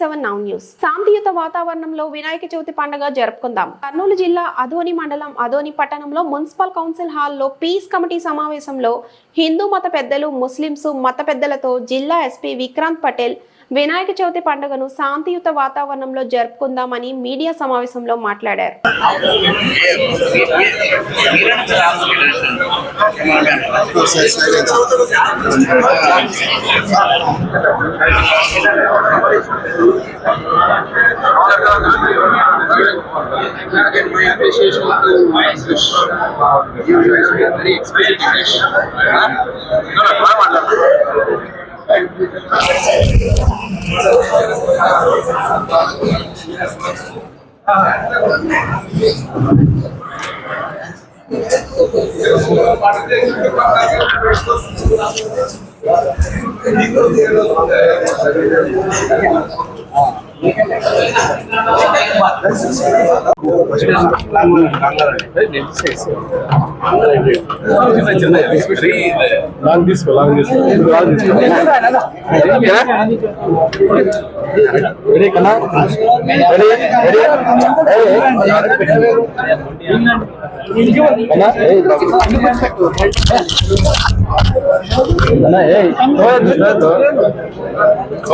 7 Now news. శాంతియుత వాతావరణంలో వినాయక చవితి పండుగ జరుపుకుందాం. కర్నూలు జిల్లా అదోని మండలం అదోని పట్టణంలో మున్సిపల్ కౌన్సిల్ హాల్లో పీస్ కమిటీ సమావేశంలో హిందూ మత పెద్దలు, ముస్లింస్ మత పెద్దలతో జిల్లా ఎస్పీ విక్రాంత్ పటేల్ వినాయక చవితి పండుగను శాంతియుత వాతావరణంలో జరుపుకుందామని మీడియా సమావేశంలో మాట్లాడారు. Again, my appreciation to my English. You guys were very explicit English.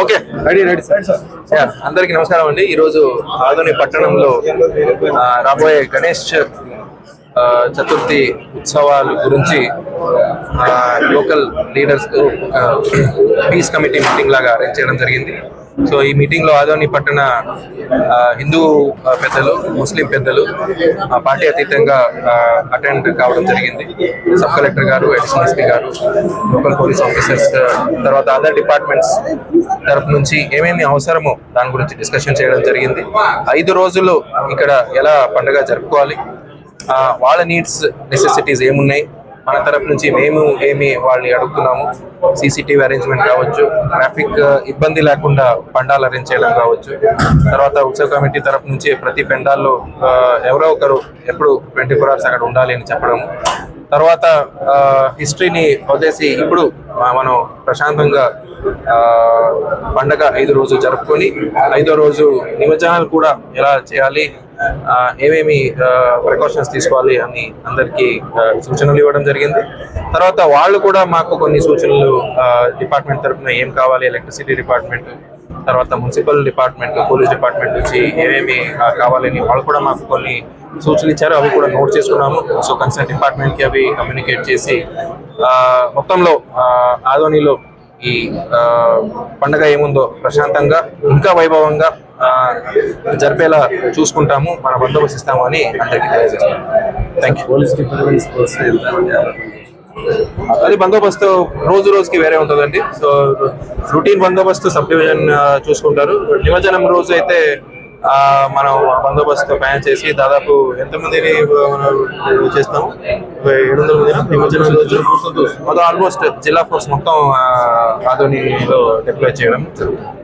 Okay, అందరికి నమస్కారం అండి. ఈరోజు ఆదోని పట్టణంలో రాబోయే గణేష్ చతుర్థి ఉత్సవాల గురించి లోకల్ లీడర్స్ తో పీస్ కమిటీ మీటింగ్ లాగా అరేంజ్ చేయడం జరిగింది. సో ఈ మీటింగ్ లో ఆదోని పట్టణ హిందూ పెద్దలు, ముస్లిం పెద్దలు పార్టీ అతీతంగా అటెండ్ కావడం జరిగింది. సబ్ కలెక్టర్ గారు, అడిషనల్ ఎస్పీ గారు, లోకల్ పోలీస్ ఆఫీసర్స్, తర్వాత అదర్ డిపార్ట్మెంట్స్ తరపు నుంచి ఏమేమి అవసరమో దాని గురించి డిస్కషన్ చేయడం జరిగింది. 5 రోజులు ఇక్కడ ఎలా పండుగ జరుపుకోవాలి, వాళ్ళ నీడ్స్, నెసెసిటీస్ ఏమున్నాయి, మన తరపు నుంచి మేము ఏమి వాళ్ళని అడుగుతున్నాము, సీసీటీవీ అరేంజ్మెంట్ కావచ్చు, ట్రాఫిక్ ఇబ్బంది లేకుండా పండాలు అరేంజ్ చేయడం కావచ్చు, తర్వాత ఉత్సవ కమిటీ తరపు నుంచి ప్రతి పెండాల్లో ఎవరో ఒకరు ఎప్పుడు 24 hours అక్కడ ఉండాలి అని చెప్పడం, తర్వాత హిస్టరీని వదిలేసి ఇప్పుడు మనం ప్రశాంతంగా పండగ 5 రోజులు జరుపుకొని 5వ రోజు నిమజ్జనాలు కూడా ఎలా చేయాలి, ఏమేమి ప్రికాషన్స్ తీసుకోవాలి అని అందరికీ సూచనలు ఇవ్వడం జరిగింది. తర్వాత వాళ్ళు కూడా మాకు కొన్ని సూచనలు డిపార్ట్మెంట్ తరఫున ఏం కావాలి, ఎలక్ట్రిసిటీ డిపార్ట్మెంట్, తర్వాత మున్సిపల్ డిపార్ట్మెంట్, పోలీస్ డిపార్ట్మెంట్ నుంచి ఏమేమి కావాలని వాళ్ళు కూడా మాకు కొన్ని సూచనలు ఇచ్చారు. అవి కూడా నోట్ చేసుకున్నాము. సో కన్సర్న్ డిపార్ట్మెంట్కి అవి కమ్యూనికేట్ చేసి మొత్తంలో ఆదోనిలో ఈ పండుగ ఏముందో ప్రశాంతంగా ఇంకా వైభవంగా జరిపేలా చూసుకుంటాము, మన బందోబస్తు ఇస్తాము అని అందరికీ తెలియజేస్తాము. Thank you. అది బందోబస్తు రోజు రోజుకి వేరే ఉంటుందండి. సో రొటీన్ బందోబస్తు సబ్ డివిజన్ చూసుకుంటారు. నిమజ్జనం రోజు అయితే మనం బందోబస్తు ప్లాన్ చేసి దాదాపు ఎంతమందిని చేస్తాము, 700 మందిన నిమజ్జనం రోజు మొత్తం ఆల్మోస్ట్ జిల్లా ఫోర్స్ మొత్తం ఆదోనిలో డిప్లాయ్ చేయడం జరుగుతుంది.